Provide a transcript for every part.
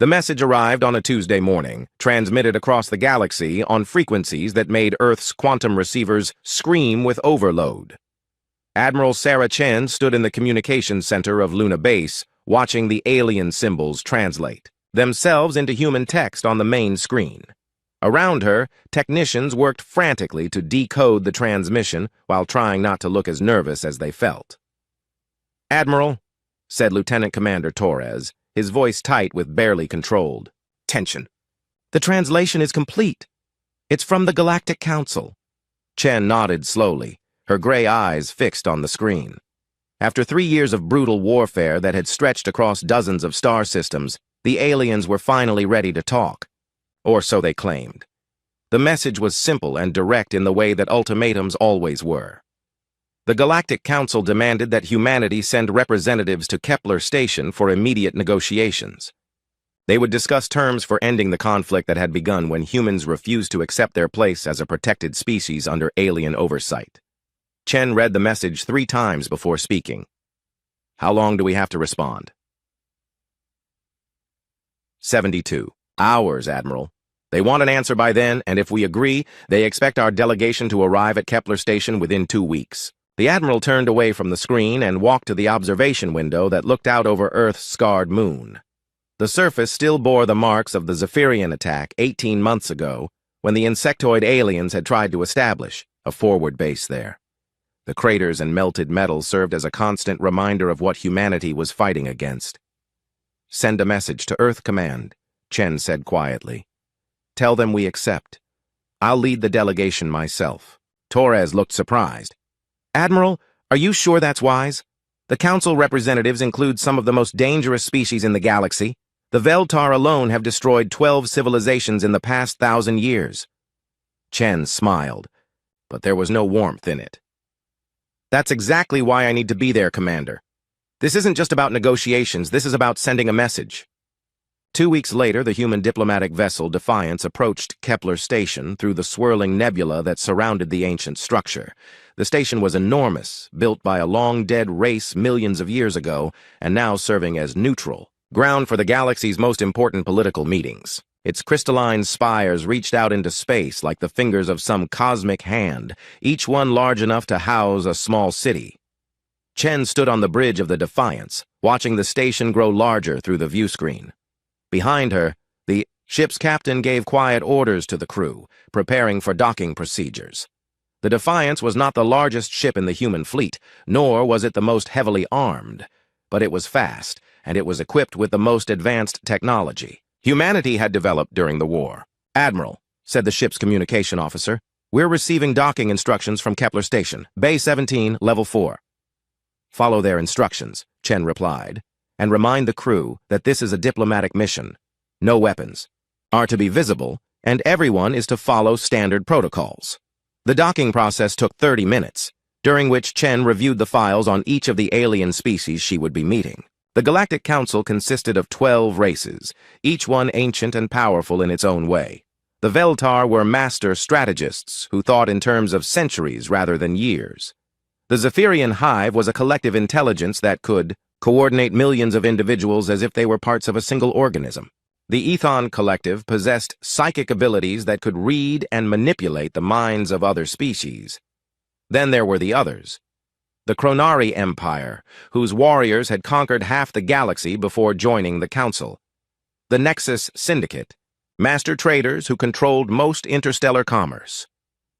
The message arrived on a Tuesday morning, transmitted across the galaxy on frequencies that made Earth's quantum receivers scream with overload. Admiral Sarah Chen stood in the communications center of Luna Base, watching the alien symbols translate themselves into human text on the main screen. Around her, technicians worked frantically to decode the transmission while trying not to look as nervous as they felt. "Admiral," said Lieutenant Commander Torres, his voice tight with barely controlled tension. "The translation is complete. It's from the Galactic Council." Chen nodded slowly, her gray eyes fixed on the screen. After 3 years of brutal warfare that had stretched across dozens of star systems, the aliens were finally ready to talk. Or so they claimed. The message was simple and direct in the way that ultimatums always were. The Galactic Council demanded that humanity send representatives to Kepler Station for immediate negotiations. They would discuss terms for ending the conflict that had begun when humans refused to accept their place as a protected species under alien oversight. Chen read the message 3 times before speaking. "How long do we have to respond?" 72 hours, Admiral. They want an answer by then, and if we agree, they expect our delegation to arrive at Kepler Station within 2 weeks. The Admiral turned away from the screen and walked to the observation window that looked out over Earth's scarred moon. The surface still bore the marks of the Zephyrian attack 18 months ago, when the insectoid aliens had tried to establish a forward base there. The craters and melted metal served as a constant reminder of what humanity was fighting against. "Send a message to Earth Command," Chen said quietly. "Tell them we accept. I'll lead the delegation myself." Torres looked surprised. "Admiral, are you sure that's wise? The Council representatives include some of the most dangerous species in the galaxy. The Veltar alone have destroyed 12 civilizations in the past 1,000 years. Chen smiled, but there was no warmth in it. "That's exactly why I need to be there, Commander. This isn't just about negotiations, this is about sending a message." 2 weeks later, the human diplomatic vessel Defiance approached Kepler Station through the swirling nebula that surrounded the ancient structure. The station was enormous, built by a long-dead race millions of years ago, and now serving as neutral ground for the galaxy's most important political meetings. Its crystalline spires reached out into space like the fingers of some cosmic hand, each one large enough to house a small city. Chen stood on the bridge of the Defiance, watching the station grow larger through the viewscreen. Behind her, the ship's captain gave quiet orders to the crew, preparing for docking procedures. The Defiance was not the largest ship in the human fleet, nor was it the most heavily armed, but it was fast, and it was equipped with the most advanced technology humanity had developed during the war. "Admiral," said the ship's communication officer, "we're receiving docking instructions from Kepler Station, Bay 17, Level 4. "Follow their instructions," Chen replied, "and remind the crew that this is a diplomatic mission. No weapons are to be visible, and everyone is to follow standard protocols." The docking process took 30 minutes, during which Chen reviewed the files on each of the alien species she would be meeting. The Galactic Council consisted of 12 races, each one ancient and powerful in its own way. The Veltar were master strategists who thought in terms of centuries rather than years. The Zephyrian Hive was a collective intelligence that could coordinate millions of individuals as if they were parts of a single organism. The Ethon Collective possessed psychic abilities that could read and manipulate the minds of other species. Then there were the others. The Chronari Empire, whose warriors had conquered half the galaxy before joining the Council. The Nexus Syndicate, master traders who controlled most interstellar commerce.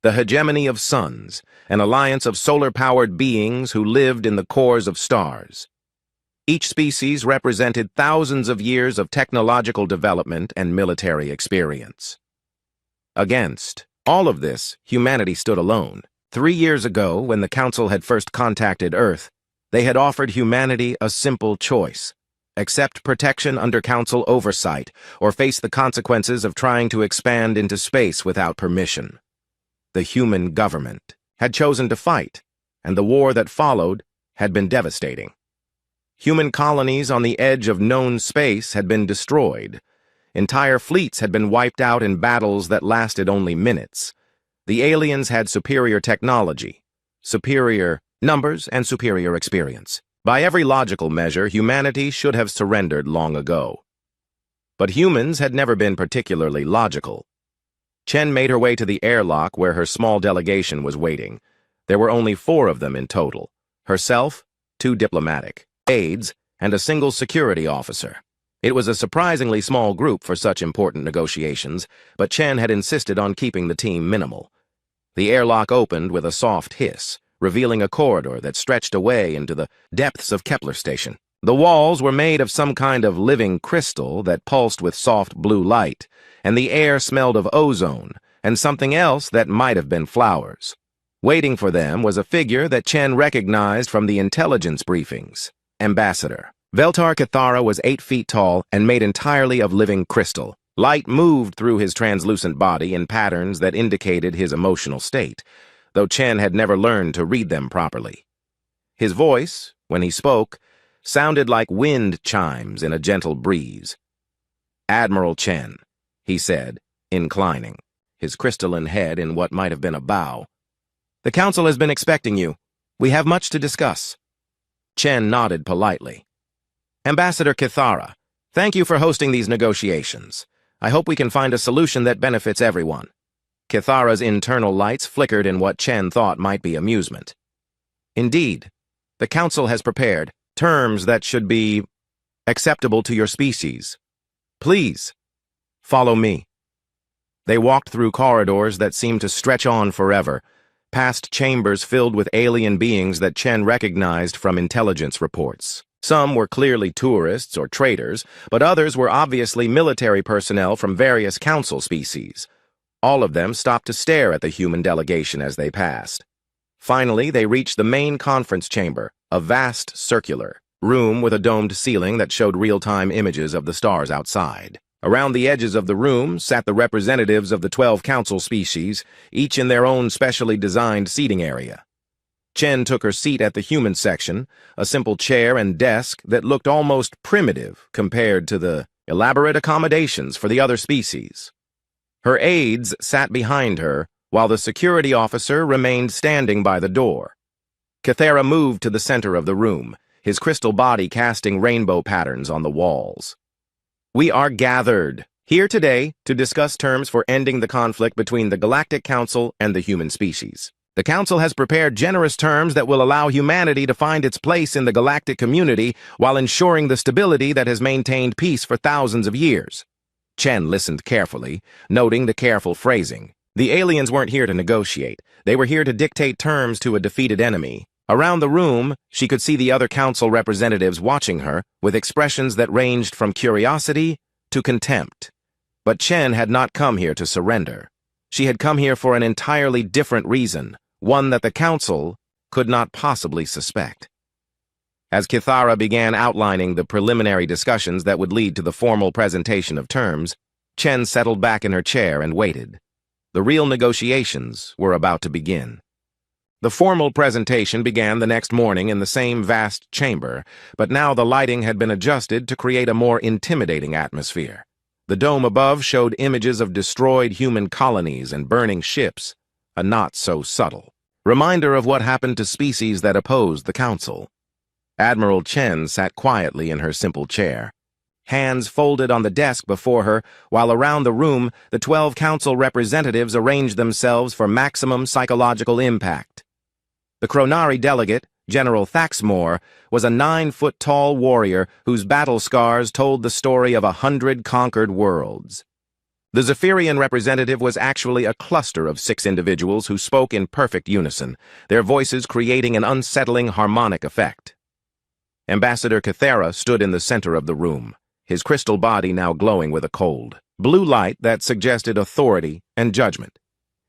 The Hegemony of Suns, an alliance of solar-powered beings who lived in the cores of stars. Each species represented thousands of years of technological development and military experience. Against all of this, humanity stood alone. 3 years ago, when the Council had first contacted Earth, they had offered humanity a simple choice: accept protection under Council oversight, or face the consequences of trying to expand into space without permission. The human government had chosen to fight, and the war that followed had been devastating. Human colonies on the edge of known space had been destroyed. Entire fleets had been wiped out in battles that lasted only minutes. The aliens had superior technology, superior numbers, and superior experience. By every logical measure, humanity should have surrendered long ago. But humans had never been particularly logical. Chen made her way to the airlock where her small delegation was waiting. There were only 4 of them in total. Herself, 2 diplomatic aides, and a single security officer. It was a surprisingly small group for such important negotiations, but Chen had insisted on keeping the team minimal. The airlock opened with a soft hiss, revealing a corridor that stretched away into the depths of Kepler Station. The walls were made of some kind of living crystal that pulsed with soft blue light, and the air smelled of ozone and something else that might have been flowers. Waiting for them was a figure that Chen recognized from the intelligence briefings. Ambassador. Veltar Cathara was 8 feet tall and made entirely of living crystal. Light moved through his translucent body in patterns that indicated his emotional state, though Chen had never learned to read them properly. His voice, when he spoke, sounded like wind chimes in a gentle breeze. "Admiral Chen," he said, inclining, his crystalline head in what might have been a bow. "The Council has been expecting you. We have much to discuss." Chen nodded politely. "Ambassador Cathara, thank you for hosting these negotiations. I hope we can find a solution that benefits everyone." Cathara's internal lights flickered in what Chen thought might be amusement. "Indeed, the Council has prepared terms that should be acceptable to your species. Please, follow me." They walked through corridors that seemed to stretch on forever, past chambers filled with alien beings that Chen recognized from intelligence reports. Some were clearly tourists or traders, but others were obviously military personnel from various council species. All of them stopped to stare at the human delegation as they passed. Finally, they reached the main conference chamber, a vast circular room with a domed ceiling that showed real-time images of the stars outside. Around the edges of the room sat the representatives of the 12 council species, each in their own specially designed seating area. Chen took her seat at the human section, a simple chair and desk that looked almost primitive compared to the elaborate accommodations for the other species. Her aides sat behind her, while the security officer remained standing by the door. Cathara moved to the center of the room, his crystal body casting rainbow patterns on the walls. "We are gathered here today to discuss terms for ending the conflict between the Galactic Council and the human species. The Council has prepared generous terms that will allow humanity to find its place in the galactic community while ensuring the stability that has maintained peace for thousands of years." Chen listened carefully, noting the careful phrasing. The aliens weren't here to negotiate. They were here to dictate terms to a defeated enemy. Around the room, she could see the other council representatives watching her, with expressions that ranged from curiosity to contempt. But Chen had not come here to surrender. She had come here for an entirely different reason, one that the council could not possibly suspect. As Cathara began outlining the preliminary discussions that would lead to the formal presentation of terms, Chen settled back in her chair and waited. The real negotiations were about to begin. The formal presentation began the next morning in the same vast chamber, but now the lighting had been adjusted to create a more intimidating atmosphere. The dome above showed images of destroyed human colonies and burning ships, a not so subtle reminder of what happened to species that opposed the council. Admiral Chen sat quietly in her simple chair, hands folded on the desk before her, while around the room the 12 council representatives arranged themselves for maximum psychological impact. The Chronari delegate, General Thaxmore, was a 9-foot-tall warrior whose battle scars told the story of 100 conquered worlds. The Zephyrian representative was actually a cluster of 6 individuals who spoke in perfect unison, their voices creating an unsettling harmonic effect. Ambassador Cathara stood in the center of the room, his crystal body now glowing with a cold blue light that suggested authority and judgment.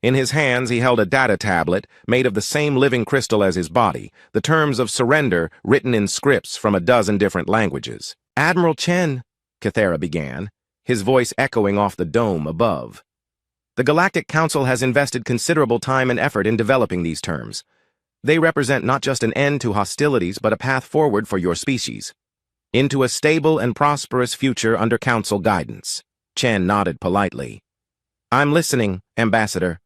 In his hands he held a data tablet made of the same living crystal as his body, the terms of surrender written in scripts from a dozen different languages. "Admiral Chen," Cathara began, his voice echoing off the dome above. "The Galactic Council has invested considerable time and effort in developing these terms. They represent not just an end to hostilities but a path forward for your species, into a stable and prosperous future under Council guidance." Chen nodded politely. "I'm listening, Ambassador."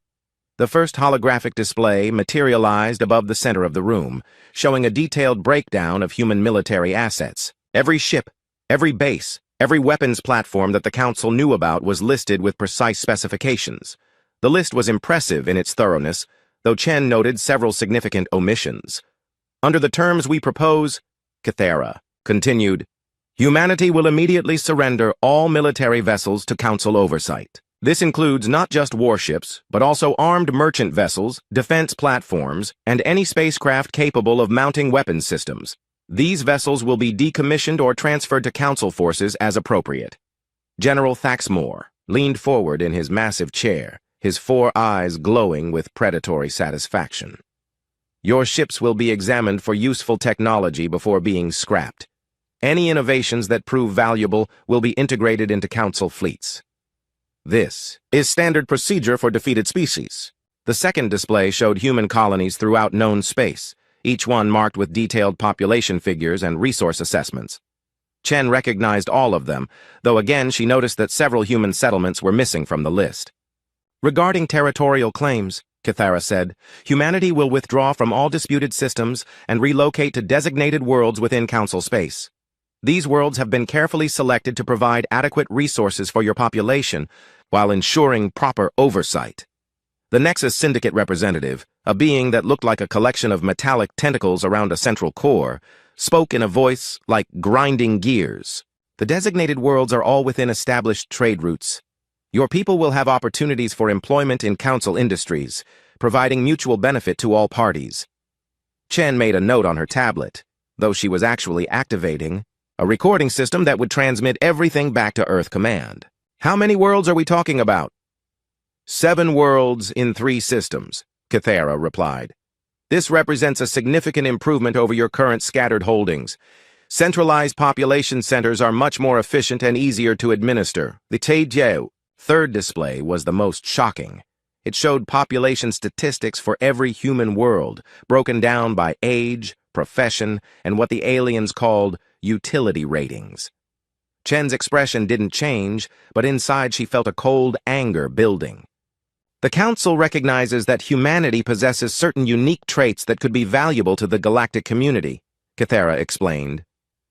The first holographic display materialized above the center of the room, showing a detailed breakdown of human military assets. Every ship, every base, Every weapons platform that the Council knew about was listed with precise specifications. The list was impressive in its thoroughness, though Chen noted several significant omissions. Under the terms we propose, Kythera continued, humanity will immediately surrender all military vessels to Council oversight. This includes not just warships, but also armed merchant vessels, defense platforms, and any spacecraft capable of mounting weapons systems. These vessels will be decommissioned or transferred to Council forces as appropriate. General Thaxmore leaned forward in his massive chair, his 4 eyes glowing with predatory satisfaction. Your ships will be examined for useful technology before being scrapped. Any innovations that prove valuable will be integrated into Council fleets. This is standard procedure for defeated species. The second display showed human colonies throughout known space, each one marked with detailed population figures and resource assessments. Chen recognized all of them, though again she noticed that several human settlements were missing from the list. Regarding territorial claims, Kythera said, humanity will withdraw from all disputed systems and relocate to designated worlds within Council space. These worlds have been carefully selected to provide adequate resources for your population while ensuring proper oversight. The Nexus Syndicate representative, a being that looked like a collection of metallic tentacles around a central core, spoke in a voice like grinding gears. The designated worlds are all within established trade routes. Your people will have opportunities for employment in Council industries, providing mutual benefit to all parties. Chen made a note on her tablet, though she was actually activating a recording system that would transmit everything back to Earth Command. How many worlds are we talking about? 7 worlds in 3 systems, Kythera replied. This represents a significant improvement over your current scattered holdings. Centralized population centers are much more efficient and easier to administer. The Taijie third display was the most shocking. It showed population statistics for every human world, broken down by age, profession, and what the aliens called utility ratings. Chen's expression didn't change, but inside she felt a cold anger building. The Council recognizes that humanity possesses certain unique traits that could be valuable to the galactic community, Kythera explained.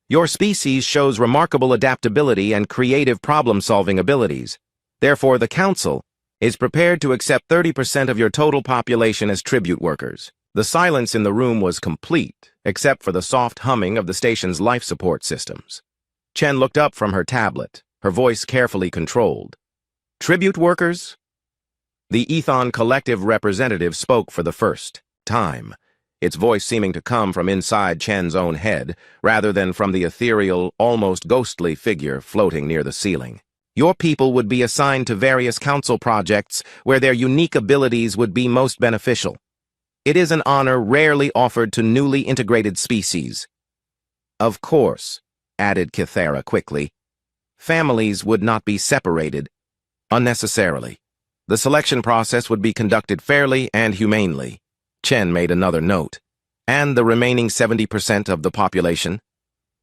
Your species shows remarkable adaptability and creative problem-solving abilities. Therefore, the Council is prepared to accept 30% of your total population as tribute workers. The silence in the room was complete, except for the soft humming of the station's life support systems. Chen looked up from her tablet, her voice carefully controlled. Tribute workers? The Ethon Collective representative spoke for the first time, its voice seeming to come from inside Chen's own head, rather than from the ethereal, almost ghostly figure floating near the ceiling. Your people would be assigned to various Council projects where their unique abilities would be most beneficial. It is an honor rarely offered to newly integrated species. Of course, added Kythera quickly, families would not be separated unnecessarily. The selection process would be conducted fairly and humanely. Chen made another note. And the remaining 70% of the population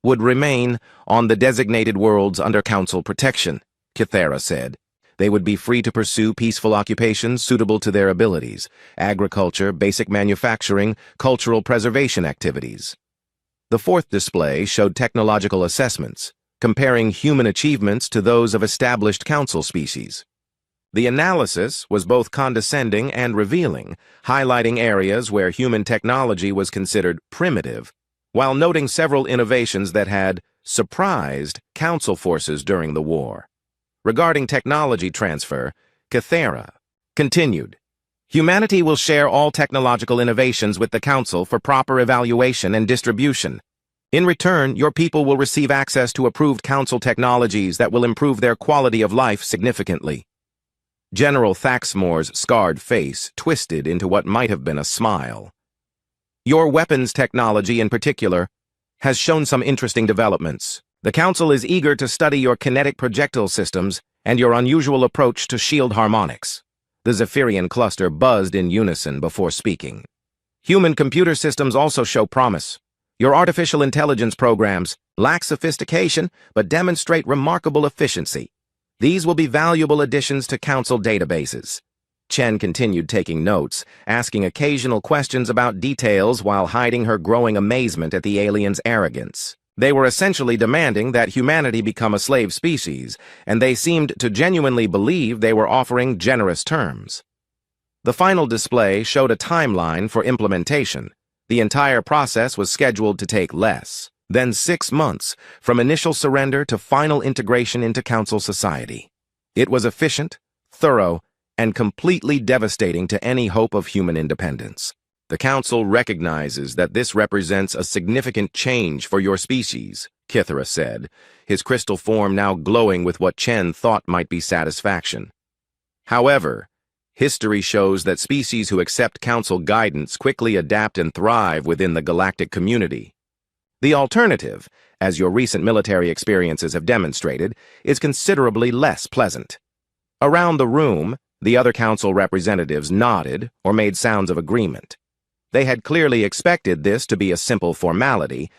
would remain on the designated worlds under Council protection, Kythera said. They would be free to pursue peaceful occupations suitable to their abilities, agriculture, basic manufacturing, cultural preservation activities. The fourth display showed technological assessments, comparing human achievements to those of established Council species. The analysis was both condescending and revealing, highlighting areas where human technology was considered primitive, while noting several innovations that had surprised Council forces during the war. Regarding technology transfer, Kythera continued, humanity will share all technological innovations with the Council for proper evaluation and distribution. In return, your people will receive access to approved Council technologies that will improve their quality of life significantly. General Thaxmore's scarred face twisted into what might have been a smile. Your weapons technology, in particular, has shown some interesting developments. The Council is eager to study your kinetic projectile systems and your unusual approach to shield harmonics. The Zephyrian cluster buzzed in unison before speaking. Human computer systems also show promise. Your artificial intelligence programs lack sophistication but demonstrate remarkable efficiency. These will be valuable additions to Council databases. Chen continued taking notes, asking occasional questions about details while hiding her growing amazement at the alien's arrogance. They were essentially demanding that humanity become a slave species, and they seemed to genuinely believe they were offering generous terms. The final display showed a timeline for implementation. The entire process was scheduled to take less than 6 months, from initial surrender to final integration into Council society. It was efficient, thorough, and completely devastating to any hope of human independence. The Council recognizes that this represents a significant change for your species, Kithara said, his crystal form now glowing with what Chen thought might be satisfaction. However, history shows that species who accept Council guidance quickly adapt and thrive within the galactic community. The alternative, as your recent military experiences have demonstrated, is considerably less pleasant. Around the room, the other Council representatives nodded or made sounds of agreement. They had clearly expected this to be a simple formality,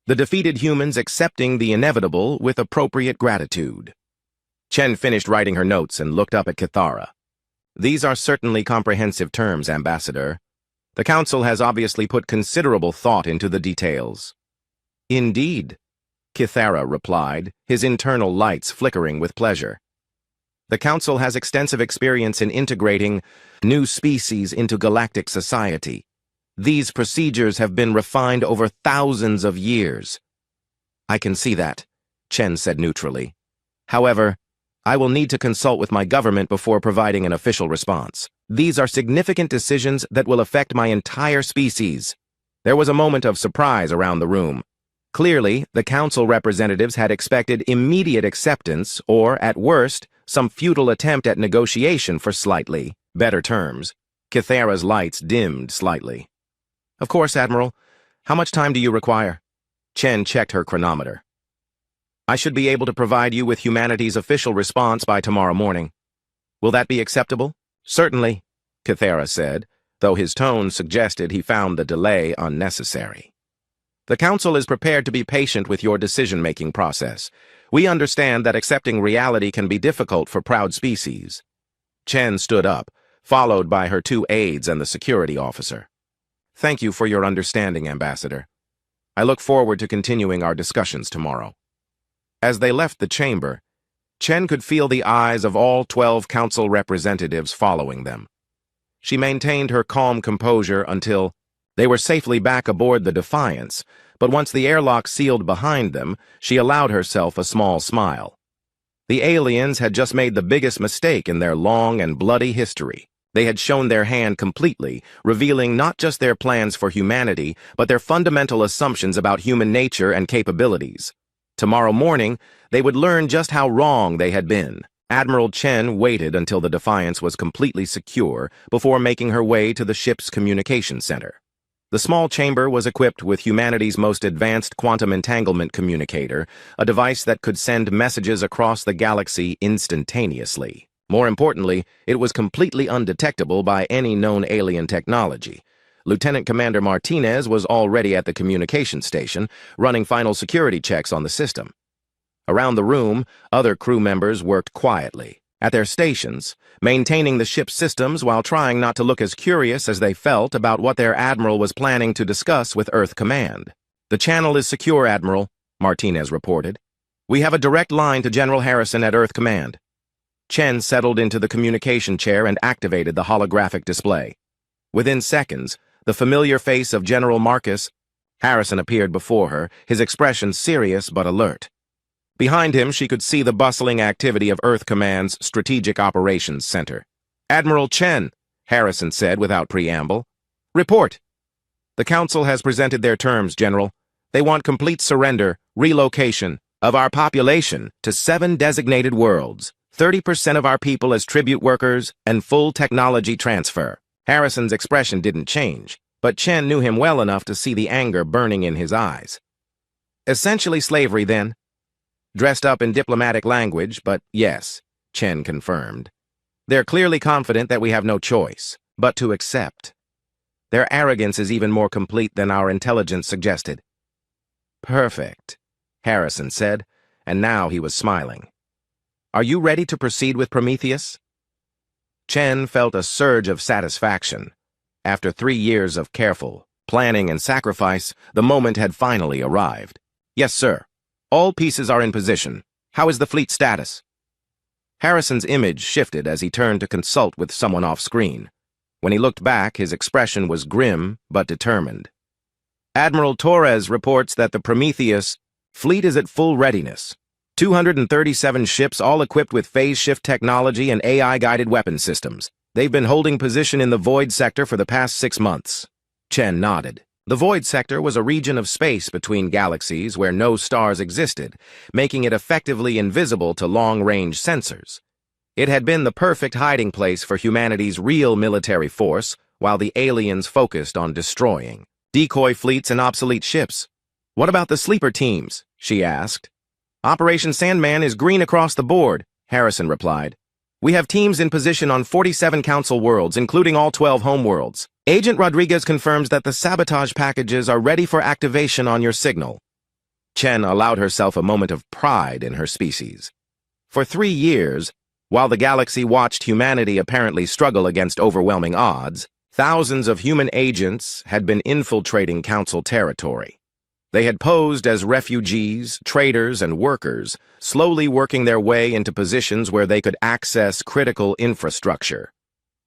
the defeated humans accepting the inevitable with appropriate gratitude. Chen finished writing her notes and looked up at Kithara. These are certainly comprehensive terms, Ambassador. The Council has obviously put considerable thought into the details. Indeed, Kithara replied, his internal lights flickering with pleasure. The Council has extensive experience in integrating new species into galactic society. These procedures have been refined over thousands of years. I can see that, Chen said neutrally. However, I will need to consult with my government before providing an official response. These are significant decisions that will affect my entire species. There was a moment of surprise around the room. Clearly, the Council representatives had expected immediate acceptance or, at worst, some futile attempt at negotiation for slightly better terms. Kithara's lights dimmed slightly. Of course, Admiral. How much time do you require? Chen checked her chronometer. I should be able to provide you with humanity's official response by tomorrow morning. Will that be acceptable? Certainly, Kithara said, though his tone suggested he found the delay unnecessary. The Council is prepared to be patient with your decision-making process. We understand that accepting reality can be difficult for proud species. Chen stood up, followed by her 2 aides and the security officer. Thank you for your understanding, Ambassador. I look forward to continuing our discussions tomorrow. As they left the chamber, Chen could feel the eyes of all 12 Council representatives following them. She maintained her calm composure until they were safely back aboard the Defiance, but once the airlock sealed behind them, she allowed herself a small smile. The aliens had just made the biggest mistake in their long and bloody history. They had shown their hand completely, revealing not just their plans for humanity, but their fundamental assumptions about human nature and capabilities. Tomorrow morning, they would learn just how wrong they had been. Admiral Chen waited until the Defiance was completely secure before making her way to the ship's communication center. The small chamber was equipped with humanity's most advanced quantum entanglement communicator, a device that could send messages across the galaxy instantaneously. More importantly, it was completely undetectable by any known alien technology. Lieutenant Commander Martinez was already at the communication station, running final security checks on the system. Around the room, other crew members worked quietly, at their stations, maintaining the ship's systems while trying not to look as curious as they felt about what their admiral was planning to discuss with Earth Command. The channel is secure, Admiral, Martinez reported. We have a direct line to General Harrison at Earth Command. Chen settled into the communication chair and activated the holographic display. Within seconds, the familiar face of General Marcus Harrison appeared before her, his expression serious but alert. Behind him, she could see the bustling activity of Earth Command's Strategic Operations Center. Admiral Chen, Harrison said without preamble. Report. The Council has presented their terms, General. They want complete surrender, relocation, of our population to 7 designated worlds. 30% of our people as tribute workers, and full technology transfer. Harrison's expression didn't change, but Chen knew him well enough to see the anger burning in his eyes. Essentially slavery, then. Dressed up in diplomatic language, but yes, Chen confirmed. They're clearly confident that we have no choice, but to accept. Their arrogance is even more complete than our intelligence suggested. Perfect, Harrison said, and now he was smiling. Are you ready to proceed with Prometheus? Chen felt a surge of satisfaction. After 3 years of careful planning and sacrifice, the moment had finally arrived. Yes, sir. All pieces are in position. How is the fleet status? Harrison's image shifted as he turned to consult with someone off-screen. When he looked back, his expression was grim but determined. Admiral Torres reports that the Prometheus fleet is at full readiness. 237 ships, all equipped with phase shift technology and AI-guided weapon systems. They've been holding position in the Void sector for the past 6 months. Chen nodded. The Void sector was a region of space between galaxies where no stars existed, making it effectively invisible to long-range sensors. It had been the perfect hiding place for humanity's real military force, while the aliens focused on destroying decoy fleets and obsolete ships. What about the sleeper teams? She asked. Operation Sandman is green across the board, Harrison replied. We have teams in position on 47 Council worlds, including all 12 homeworlds. Agent Rodriguez confirms that the sabotage packages are ready for activation on your signal. Chen allowed herself a moment of pride in her species. For 3 years, while the galaxy watched humanity apparently struggle against overwhelming odds, thousands of human agents had been infiltrating Council territory. They had posed as refugees, traders, and workers, slowly working their way into positions where they could access critical infrastructure.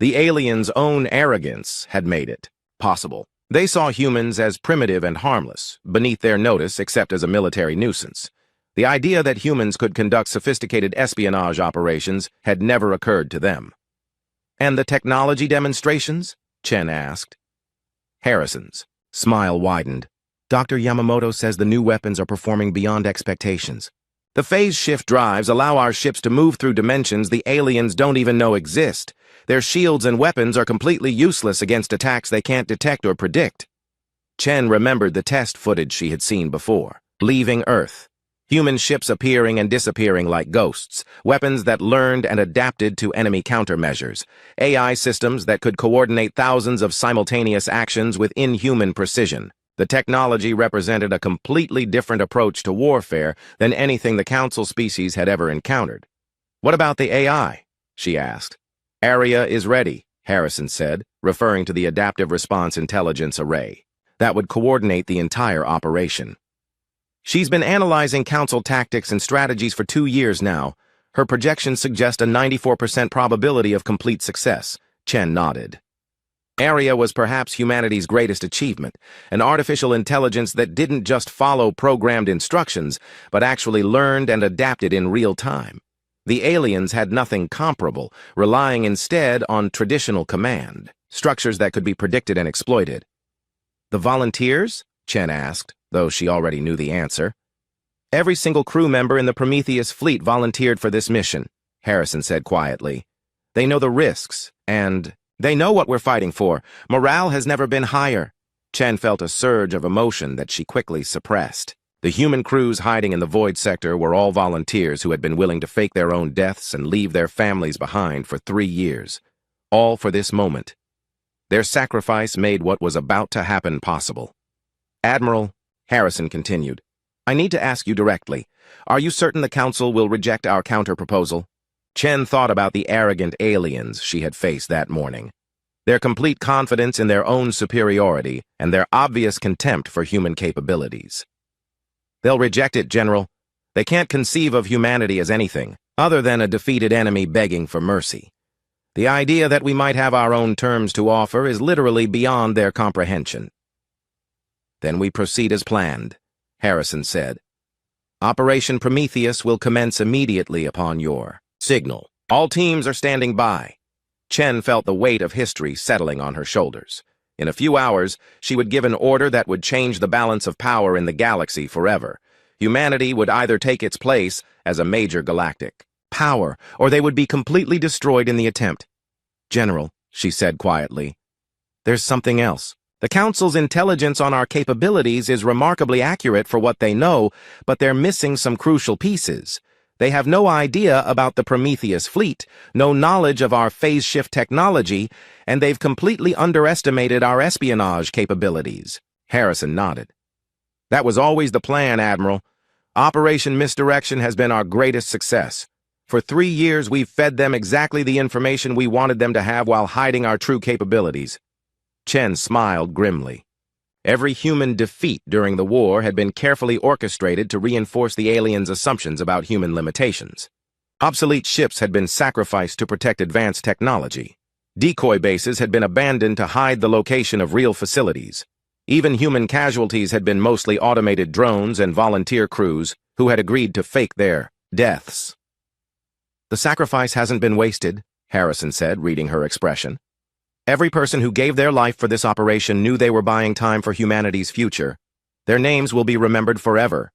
The aliens' own arrogance had made it possible. They saw humans as primitive and harmless, beneath their notice except as a military nuisance. The idea that humans could conduct sophisticated espionage operations had never occurred to them. And the technology demonstrations? Chen asked. Harrison's smile widened. Dr. Yamamoto says the new weapons are performing beyond expectations. The phase shift drives allow our ships to move through dimensions the aliens don't even know exist. Their shields and weapons are completely useless against attacks they can't detect or predict. Chen remembered the test footage she had seen before. Leaving Earth. Human ships appearing and disappearing like ghosts. Weapons that learned and adapted to enemy countermeasures. AI systems that could coordinate thousands of simultaneous actions with inhuman precision. The technology represented a completely different approach to warfare than anything the Council species had ever encountered. What about the AI? She asked. Area is ready, Harrison said, referring to the Adaptive Response Intelligence Array. That would coordinate the entire operation. She's been analyzing Council tactics and strategies for 2 years now. Her projections suggest a 94% probability of complete success. Chen nodded. Area was perhaps humanity's greatest achievement, an artificial intelligence that didn't just follow programmed instructions, but actually learned and adapted in real time. The aliens had nothing comparable, relying instead on traditional command, structures that could be predicted and exploited. The volunteers? Chen asked, though she already knew the answer. Every single crew member in the Prometheus fleet volunteered for this mission, Harrison said quietly. They know the risks, and they know what we're fighting for. Morale has never been higher. Chen felt a surge of emotion that she quickly suppressed. The human crews hiding in the Void sector were all volunteers who had been willing to fake their own deaths and leave their families behind for 3 years. All for this moment. Their sacrifice made what was about to happen possible. Admiral, Harrison continued, I need to ask you directly. Are you certain the Council will reject our counter-proposal? Chen thought about the arrogant aliens she had faced that morning. Their complete confidence in their own superiority and their obvious contempt for human capabilities. They'll reject it, General. They can't conceive of humanity as anything other than a defeated enemy begging for mercy. The idea that we might have our own terms to offer is literally beyond their comprehension. Then we proceed as planned, Harrison said. Operation Prometheus will commence immediately upon your signal. All teams are standing by. Chen felt the weight of history settling on her shoulders. In a few hours, she would give an order that would change the balance of power in the galaxy forever. Humanity would either take its place as a major galactic power, or they would be completely destroyed in the attempt. General, she said quietly, there's something else. The Council's intelligence on our capabilities is remarkably accurate for what they know, but they're missing some crucial pieces. They have no idea about the Prometheus fleet, no knowledge of our phase shift technology, and they've completely underestimated our espionage capabilities. Harrison nodded. That was always the plan, Admiral. Operation Misdirection has been our greatest success. For 3 years, we've fed them exactly the information we wanted them to have while hiding our true capabilities. Chen smiled grimly. Every human defeat during the war had been carefully orchestrated to reinforce the aliens' assumptions about human limitations. Obsolete ships had been sacrificed to protect advanced technology. Decoy bases had been abandoned to hide the location of real facilities. Even human casualties had been mostly automated drones and volunteer crews who had agreed to fake their deaths. "The sacrifice hasn't been wasted," Harrison said, reading her expression. "Every person who gave their life for this operation knew they were buying time for humanity's future. Their names will be remembered forever."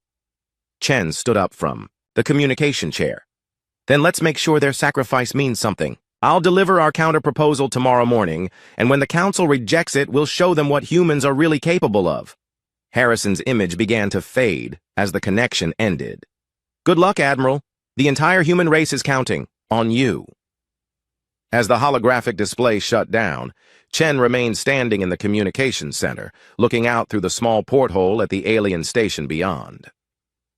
Chen stood up from the communication chair. "Then let's make sure their sacrifice means something. I'll deliver our counter-proposal tomorrow morning, and when the Council rejects it, we'll show them what humans are really capable of." Harrison's image began to fade as the connection ended. "Good luck, Admiral. The entire human race is counting on you." As the holographic display shut down, Chen remained standing in the communications center, looking out through the small porthole at the alien station beyond.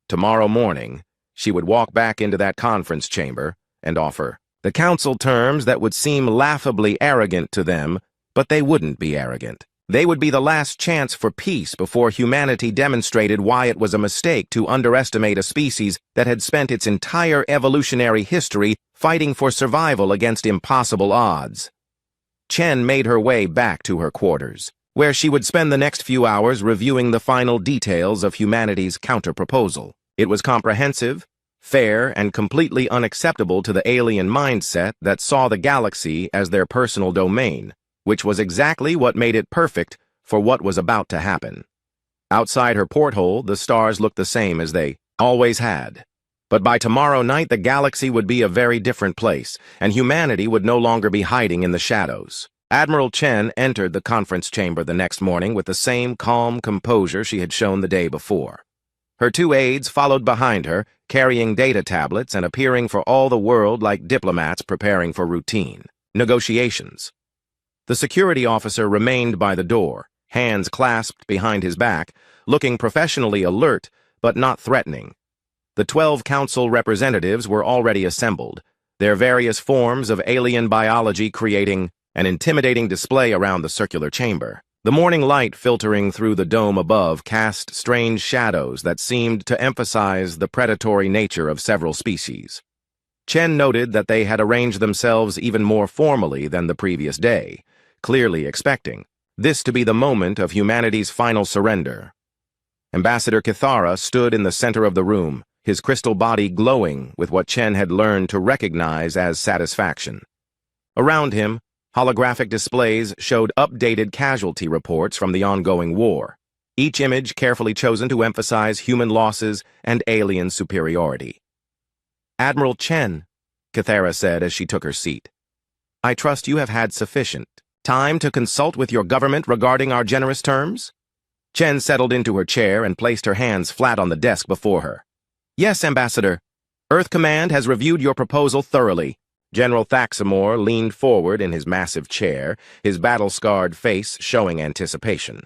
Tomorrow morning, she would walk back into that conference chamber and offer the Council terms that would seem laughably arrogant to them, but they wouldn't be arrogant. They would be the last chance for peace before humanity demonstrated why it was a mistake to underestimate a species that had spent its entire evolutionary history fighting for survival against impossible odds. Chen made her way back to her quarters, where she would spend the next few hours reviewing the final details of humanity's counter-proposal. It was comprehensive, fair, and completely unacceptable to the alien mindset that saw the galaxy as their personal domain, which was exactly what made it perfect for what was about to happen. Outside her porthole, the stars looked the same as they always had. But by tomorrow night, the galaxy would be a very different place, and humanity would no longer be hiding in the shadows. Admiral Chen entered the conference chamber the next morning with the same calm composure she had shown the day before. Her two aides followed behind her, carrying data tablets and appearing for all the world like diplomats preparing for routine negotiations. The security officer remained by the door, hands clasped behind his back, looking professionally alert but not threatening. The 12 council representatives were already assembled, their various forms of alien biology creating an intimidating display around the circular chamber. The morning light filtering through the dome above cast strange shadows that seemed to emphasize the predatory nature of several species. Chen noted that they had arranged themselves even more formally than the previous day, clearly expecting this to be the moment of humanity's final surrender. Ambassador Kithara stood in the center of the room, his crystal body glowing with what Chen had learned to recognize as satisfaction. Around him, holographic displays showed updated casualty reports from the ongoing war, each image carefully chosen to emphasize human losses and alien superiority. "Admiral Chen," Kithara said as she took her seat, "I trust you have had sufficient time to consult with your government regarding our generous terms?" Chen settled into her chair and placed her hands flat on the desk before her. "Yes, Ambassador. Earth Command has reviewed your proposal thoroughly." General Thaxamore leaned forward in his massive chair, his battle-scarred face showing anticipation.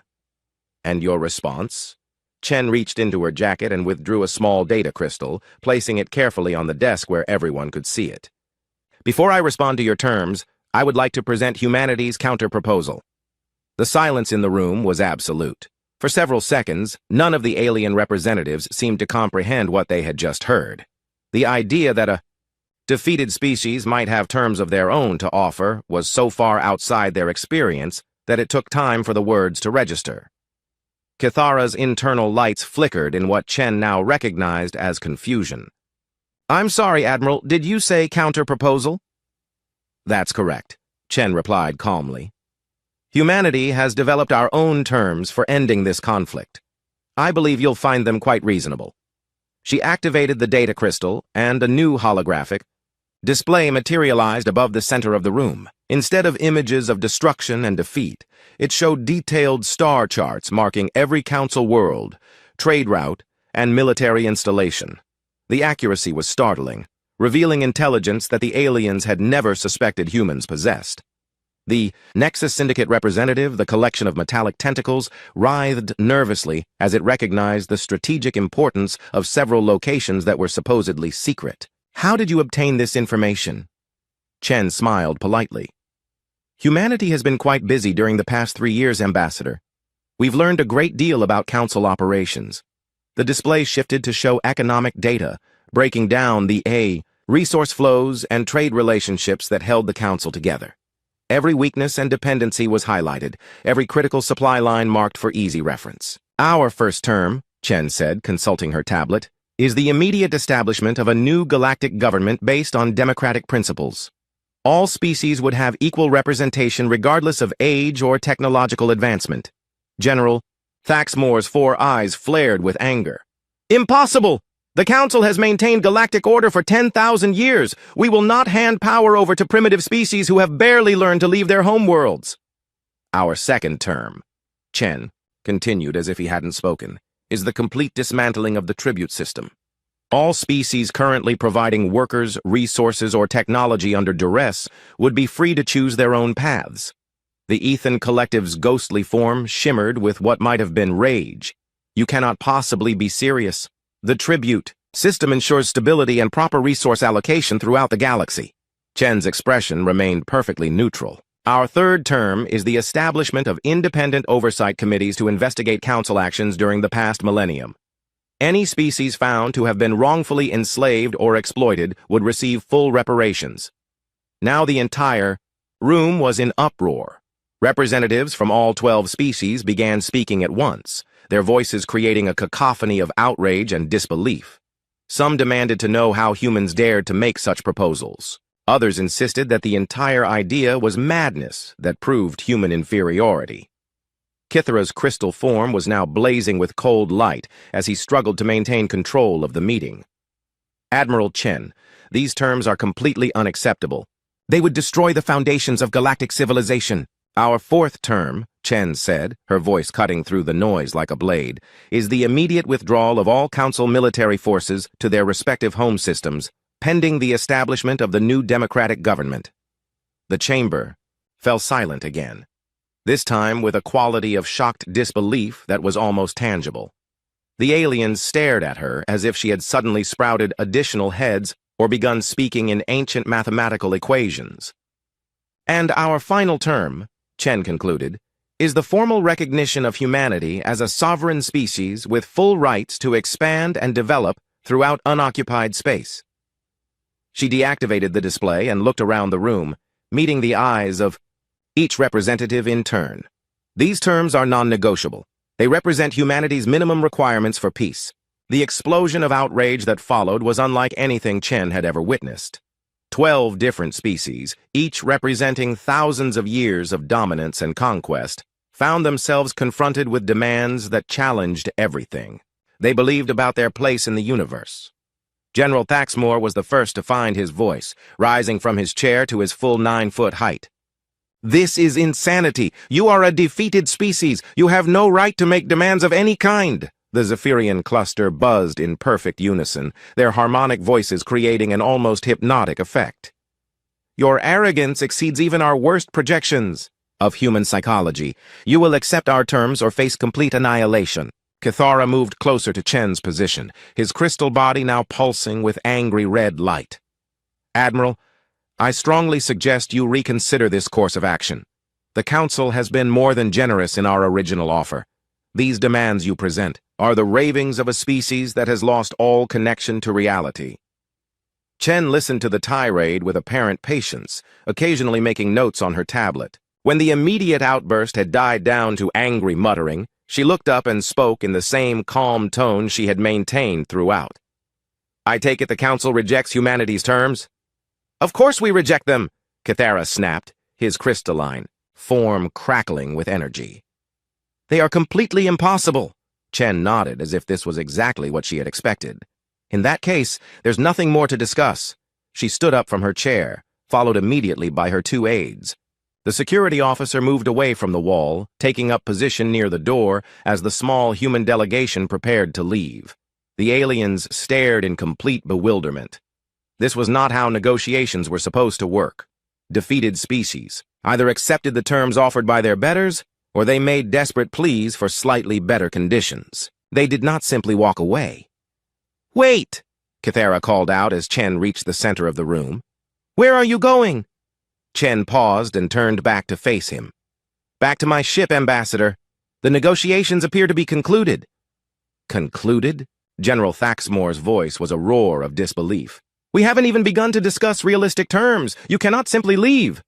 "And your response?" Chen reached into her jacket and withdrew a small data crystal, placing it carefully on the desk where everyone could see it. "Before I respond to your terms, I would like to present humanity's counter-proposal." The silence in the room was absolute. For several seconds, none of the alien representatives seemed to comprehend what they had just heard. The idea that a defeated species might have terms of their own to offer was so far outside their experience that it took time for the words to register. Kithara's internal lights flickered in what Chen now recognized as confusion. "I'm sorry, Admiral, did you say counter-proposal?" "That's correct," Chen replied calmly. "Humanity has developed our own terms for ending this conflict. I believe you'll find them quite reasonable." She activated the data crystal, and a new holographic display materialized above the center of the room. Instead of images of destruction and defeat, it showed detailed star charts marking every council world, trade route, and military installation. The accuracy was startling, revealing intelligence that the aliens had never suspected humans possessed. The Nexus Syndicate representative, the collection of metallic tentacles, writhed nervously as it recognized the strategic importance of several locations that were supposedly secret. "How did you obtain this information?" Chen smiled politely. "Humanity has been quite busy during the past 3 years, Ambassador. We've learned a great deal about Council operations. The display shifted to show economic data, breaking down the resource flows and trade relationships that held the Council together. Every weakness and dependency was highlighted, every critical supply line marked for easy reference. Our first term, Chen said, consulting her tablet, is the immediate establishment of a new galactic government based on democratic principles. All species would have equal representation regardless of age or technological advancement. General Thaxmore's 4 eyes flared with anger. Impossible! The Council has maintained galactic order for 10,000 years. We will not hand power over to primitive species who have barely learned to leave their homeworlds. Our second term, Chen continued as if he hadn't spoken, is the complete dismantling of the tribute system. All species currently providing workers, resources, or technology under duress would be free to choose their own paths. The Ethan Collective's ghostly form shimmered with what might have been rage. You cannot possibly be serious. The tribute system ensures stability and proper resource allocation throughout the galaxy. Chen's expression remained perfectly neutral. Our third term is the establishment of independent oversight committees to investigate Council actions during the past millennium. Any species found to have been wrongfully enslaved or exploited would receive full reparations. Now the entire room was in uproar. Representatives from all 12 species began speaking at once, their voices creating a cacophony of outrage and disbelief. Some demanded to know how humans dared to make such proposals. Others insisted that the entire idea was madness that proved human inferiority. Kithra's crystal form was now blazing with cold light as he struggled to maintain control of the meeting. Admiral Chen, these terms are completely unacceptable. They would destroy the foundations of galactic civilization. Our fourth term, Chen said, her voice cutting through the noise like a blade, is the immediate withdrawal of all Council military forces to their respective home systems, pending the establishment of the new democratic government. The chamber fell silent again, this time with a quality of shocked disbelief that was almost tangible. The aliens stared at her as if she had suddenly sprouted additional heads or begun speaking in ancient mathematical equations. And our final term, Chen concluded, is the formal recognition of humanity as a sovereign species with full rights to expand and develop throughout unoccupied space. She deactivated the display and looked around the room, meeting the eyes of each representative in turn. These terms are non-negotiable. They represent humanity's minimum requirements for peace. The explosion of outrage that followed was unlike anything Chen had ever witnessed. 12 different species, each representing thousands of years of dominance and conquest, found themselves confronted with demands that challenged everything they believed about their place in the universe. General Thaxmore was the first to find his voice, rising from his chair to his full 9-foot height. This is insanity. You are a defeated species. You have no right to make demands of any kind. The Zephyrian cluster buzzed in perfect unison, their harmonic voices creating an almost hypnotic effect. Your arrogance exceeds even our worst projections of human psychology. You will accept our terms or face complete annihilation. Kithara moved closer to Chen's position, his crystal body now pulsing with angry red light. Admiral, I strongly suggest you reconsider this course of action. The Council has been more than generous in our original offer. These demands you present are the ravings of a species that has lost all connection to reality. Chen listened to the tirade with apparent patience, occasionally making notes on her tablet. When the immediate outburst had died down to angry muttering, she looked up and spoke in the same calm tone she had maintained throughout. I take it the Council rejects humanity's terms? Of course we reject them, Kithara snapped, his crystalline form crackling with energy. They are completely impossible. Chen nodded as if this was exactly what she had expected. In that case, there's nothing more to discuss. She stood up from her chair, followed immediately by her 2 aides. The security officer moved away from the wall, taking up position near the door as the small human delegation prepared to leave. The aliens stared in complete bewilderment. This was not how negotiations were supposed to work. Defeated species either accepted the terms offered by their betters, or they made desperate pleas for slightly better conditions. They did not simply walk away. Wait! Kithara called out as Chen reached the center of the room. Where are you going? Chen paused and turned back to face him. Back to my ship, Ambassador. The negotiations appear to be concluded. Concluded? General Thaxmore's voice was a roar of disbelief. We haven't even begun to discuss realistic terms. You cannot simply leave.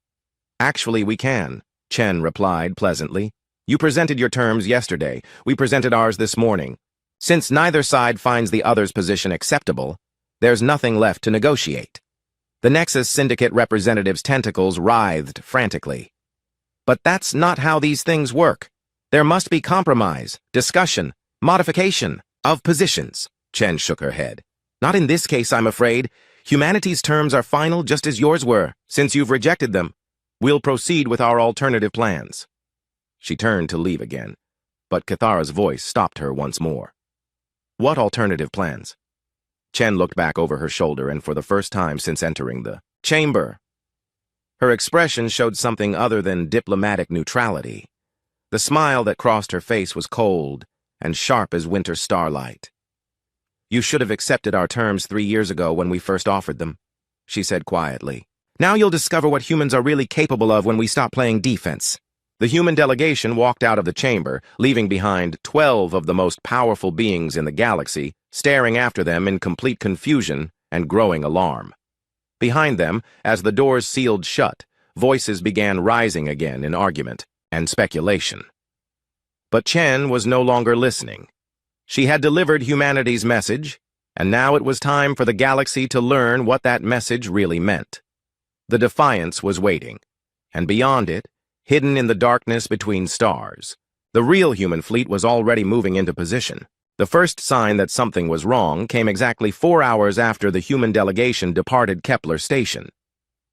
Actually, we can, Chen replied pleasantly. You presented your terms yesterday. We presented ours this morning. Since neither side finds the other's position acceptable, there's nothing left to negotiate. The Nexus Syndicate representative's tentacles writhed frantically. But that's not how these things work. There must be compromise, discussion, modification of positions. Chen shook her head. Not in this case, I'm afraid. Humanity's terms are final just as yours were. Since you've rejected them, we'll proceed with our alternative plans. She turned to leave again, but Cathara's voice stopped her once more. What alternative plans? Chen looked back over her shoulder, and for the first time since entering the chamber, her expression showed something other than diplomatic neutrality. The smile that crossed her face was cold and sharp as winter starlight. You should have accepted our terms 3 years ago when we first offered them, she said quietly. Now you'll discover what humans are really capable of when we stop playing defense. The human delegation walked out of the chamber, leaving behind 12 of the most powerful beings in the galaxy, staring after them in complete confusion and growing alarm. Behind them, as the doors sealed shut, voices began rising again in argument and speculation. But Chen was no longer listening. She had delivered humanity's message, and now it was time for the galaxy to learn what that message really meant. The Defiance was waiting, and beyond it, hidden in the darkness between stars, the real human fleet was already moving into position. The first sign that something was wrong came exactly 4 hours after the human delegation departed Kepler Station.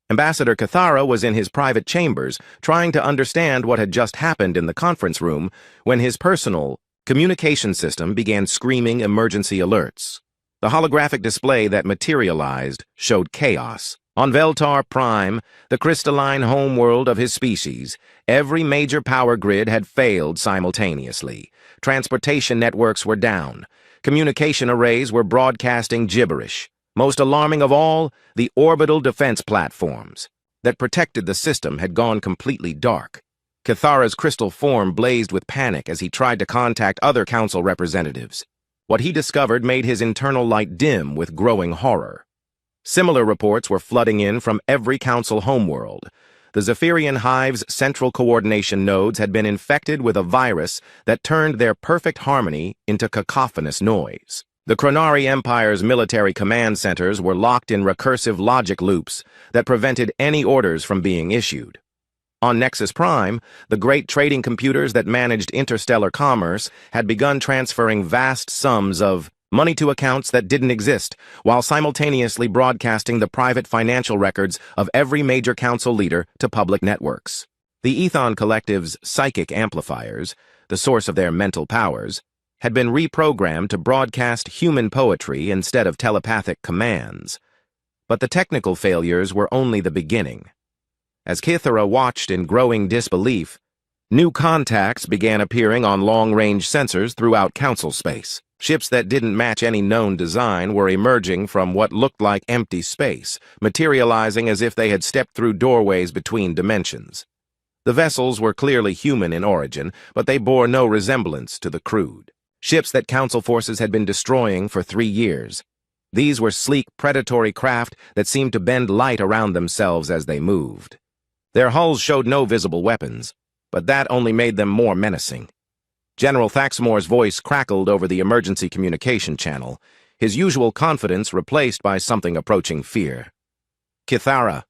Ambassador Cathara was in his private chambers, trying to understand what had just happened in the conference room, when his personal communication system began screaming emergency alerts. The holographic display that materialized showed chaos. On Veltar Prime, the crystalline homeworld of his species, every major power grid had failed simultaneously. Transportation networks were down. Communication arrays were broadcasting gibberish. Most alarming of all, the orbital defense platforms that protected the system had gone completely dark. Cathara's crystal form blazed with panic as he tried to contact other council representatives. What he discovered made his internal light dim with growing horror. Similar reports were flooding in from every council homeworld. The Zephyrian Hive's central coordination nodes had been infected with a virus that turned their perfect harmony into cacophonous noise. The Chronari Empire's military command centers were locked in recursive logic loops that prevented any orders from being issued. On Nexus Prime, the great trading computers that managed interstellar commerce had begun transferring vast sums of money to accounts that didn't exist, while simultaneously broadcasting the private financial records of every major council leader to public networks. The Ethon Collective's psychic amplifiers, the source of their mental powers, had been reprogrammed to broadcast human poetry instead of telepathic commands. But the technical failures were only the beginning. As Cathara watched in growing disbelief, new contacts began appearing on long-range sensors throughout council space. Ships that didn't match any known design were emerging from what looked like empty space, materializing as if they had stepped through doorways between dimensions. The vessels were clearly human in origin, but they bore no resemblance to the crude ships that council forces had been destroying for 3 years. These were sleek, predatory craft that seemed to bend light around themselves as they moved. Their hulls showed no visible weapons, but that only made them more menacing. General Thaxmore's voice crackled over the emergency communication channel, his usual confidence replaced by something approaching fear. Cathara,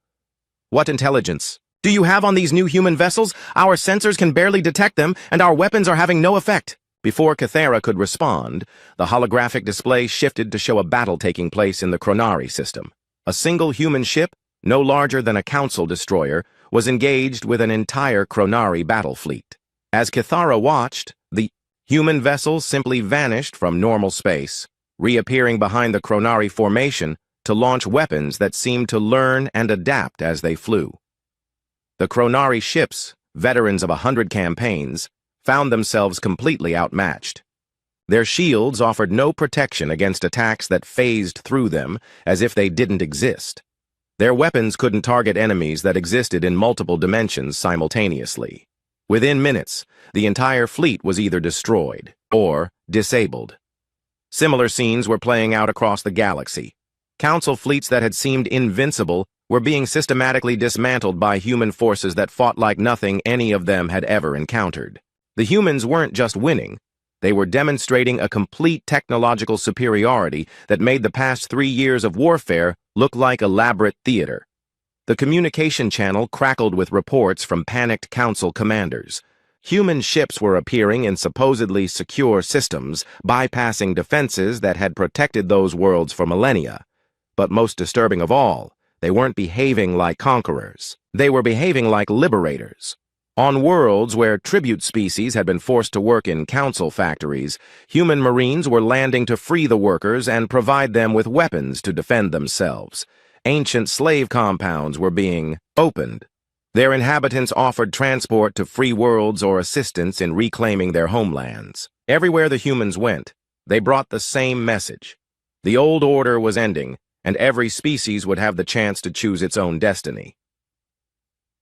what intelligence do you have on these new human vessels? Our sensors can barely detect them, and our weapons are having no effect. Before Cathara could respond, the holographic display shifted to show a battle taking place in the Chronari system. A single human ship, no larger than a council destroyer, was engaged with an entire Chronari battle fleet. As Cathara watched, the human vessel simply vanished from normal space, reappearing behind the Chronari formation to launch weapons that seemed to learn and adapt as they flew. The Chronari ships, veterans of 100 campaigns, found themselves completely outmatched. Their shields offered no protection against attacks that phased through them as if they didn't exist. Their weapons couldn't target enemies that existed in multiple dimensions simultaneously. Within minutes, the entire fleet was either destroyed or disabled. Similar scenes were playing out across the galaxy. Council fleets that had seemed invincible were being systematically dismantled by human forces that fought like nothing any of them had ever encountered. The humans weren't just winning, they were demonstrating a complete technological superiority that made the past 3 years of warfare look like elaborate theater. The communication channel crackled with reports from panicked Council commanders. Human ships were appearing in supposedly secure systems, bypassing defenses that had protected those worlds for millennia. But most disturbing of all, they weren't behaving like conquerors. They were behaving like liberators. On worlds where tribute species had been forced to work in Council factories, human marines were landing to free the workers and provide them with weapons to defend themselves. Ancient slave compounds were being opened. Their inhabitants offered transport to free worlds or assistance in reclaiming their homelands. Everywhere the humans went, they brought the same message. The old order was ending, and every species would have the chance to choose its own destiny.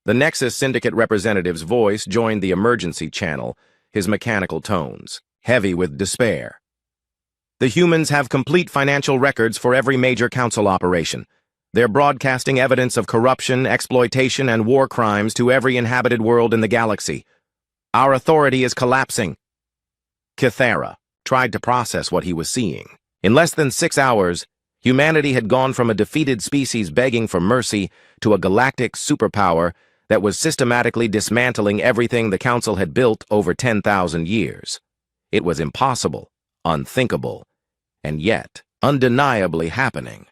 The Nexus Syndicate representative's voice joined the emergency channel, his mechanical tones, heavy with despair. The humans have complete financial records for every major Council operation. They're broadcasting evidence of corruption, exploitation, and war crimes to every inhabited world in the galaxy. Our authority is collapsing. Kythera tried to process what he was seeing. In less than 6 hours, humanity had gone from a defeated species begging for mercy to a galactic superpower that was systematically dismantling everything the Council had built over 10,000 years. It was impossible, unthinkable, and yet undeniably happening.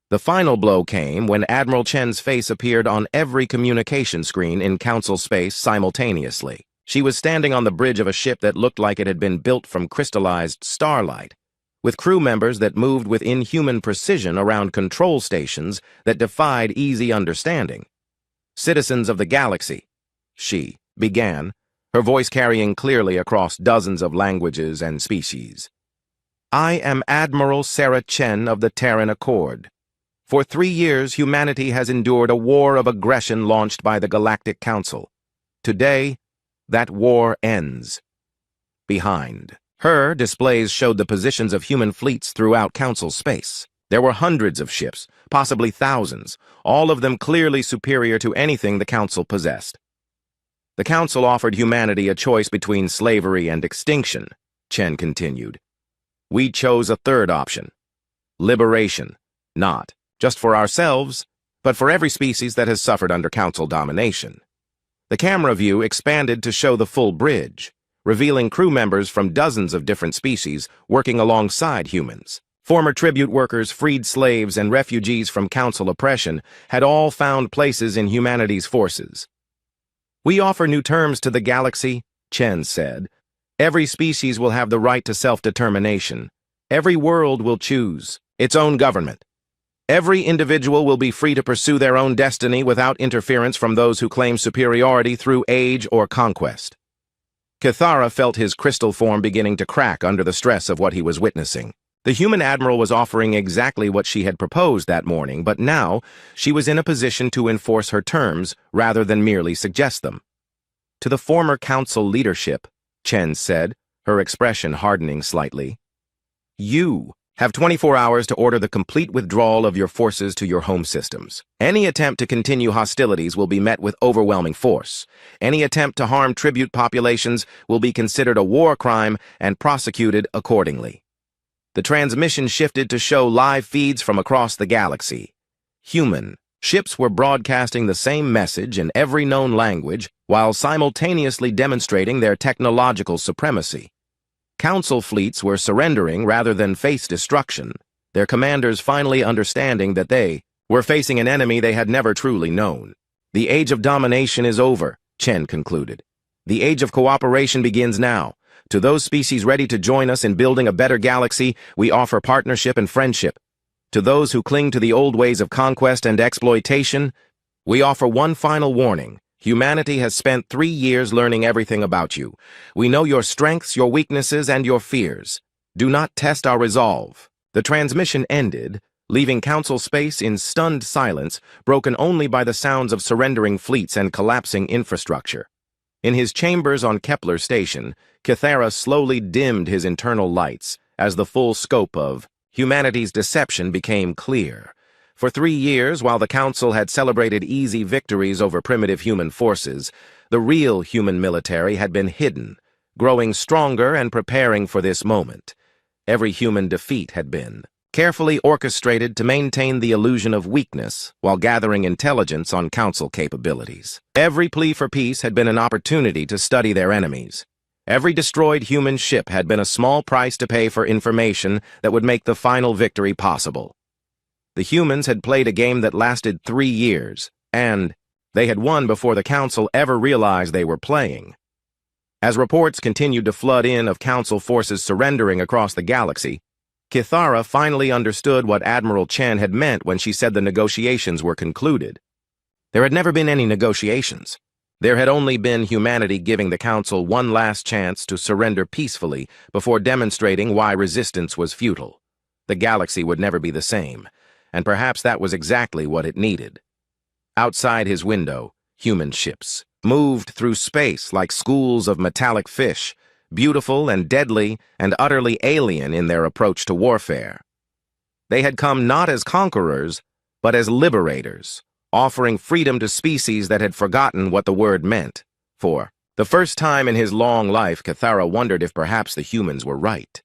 The final blow came when Admiral Chen's face appeared on every communication screen in Council space simultaneously. She was standing on the bridge of a ship that looked like it had been built from crystallized starlight, with crew members that moved with inhuman precision around control stations that defied easy understanding. "Citizens of the galaxy," she began, her voice carrying clearly across dozens of languages and species. "I am Admiral Sarah Chen of the Terran Accord. For 3 years, humanity has endured a war of aggression launched by the Galactic Council. Today, that war ends." Behind her, displays showed the positions of human fleets throughout Council space. There were hundreds of ships, possibly thousands, all of them clearly superior to anything the Council possessed. The Council offered humanity a choice between slavery and extinction, Chen continued. We chose a third option: liberation, not just for ourselves, but for every species that has suffered under Council domination. The camera view expanded to show the full bridge, revealing crew members from dozens of different species working alongside humans. Former tribute workers, freed slaves, and refugees from Council oppression had all found places in humanity's forces. "We offer new terms to the galaxy," Chen said. "Every species will have the right to self-determination. Every world will choose its own government. Every individual will be free to pursue their own destiny without interference from those who claim superiority through age or conquest." Kythera felt his crystal form beginning to crack under the stress of what he was witnessing. The human admiral was offering exactly what she had proposed that morning, but now she was in a position to enforce her terms rather than merely suggest them. "To the former Council leadership," Chen said, her expression hardening slightly, "you have 24 hours to order the complete withdrawal of your forces to your home systems. Any attempt to continue hostilities will be met with overwhelming force. Any attempt to harm tribute populations will be considered a war crime and prosecuted accordingly." The transmission shifted to show live feeds from across the galaxy. Human ships were broadcasting the same message in every known language while simultaneously demonstrating their technological supremacy. Council fleets were surrendering rather than face destruction, their commanders finally understanding that they were facing an enemy they had never truly known. "The age of domination is over," Chen concluded. "The age of cooperation begins now. To those species ready to join us in building a better galaxy, we offer partnership and friendship. To those who cling to the old ways of conquest and exploitation, we offer one final warning. Humanity has spent 3 years learning everything about you. We know your strengths, your weaknesses, and your fears. Do not test our resolve." The transmission ended, leaving Council space in stunned silence, broken only by the sounds of surrendering fleets and collapsing infrastructure. In his chambers on Kepler Station, Kythera slowly dimmed his internal lights as the full scope of humanity's deception became clear. For 3 years, while the Council had celebrated easy victories over primitive human forces, the real human military had been hidden, growing stronger and preparing for this moment. Every human defeat had been carefully orchestrated to maintain the illusion of weakness while gathering intelligence on Council capabilities. Every plea for peace had been an opportunity to study their enemies. Every destroyed human ship had been a small price to pay for information that would make the final victory possible. The humans had played a game that lasted 3 years, and they had won before the Council ever realized they were playing. As reports continued to flood in of Council forces surrendering across the galaxy, Kythera finally understood what Admiral Chen had meant when she said the negotiations were concluded. There had never been any negotiations. There had only been humanity giving the Council one last chance to surrender peacefully before demonstrating why resistance was futile. The galaxy would never be the same, and perhaps that was exactly what it needed. Outside his window, human ships moved through space like schools of metallic fish, beautiful and deadly and utterly alien in their approach to warfare. They had come not as conquerors, but as liberators, offering freedom to species that had forgotten what the word meant. For the first time in his long life, Kythera wondered if perhaps the humans were right.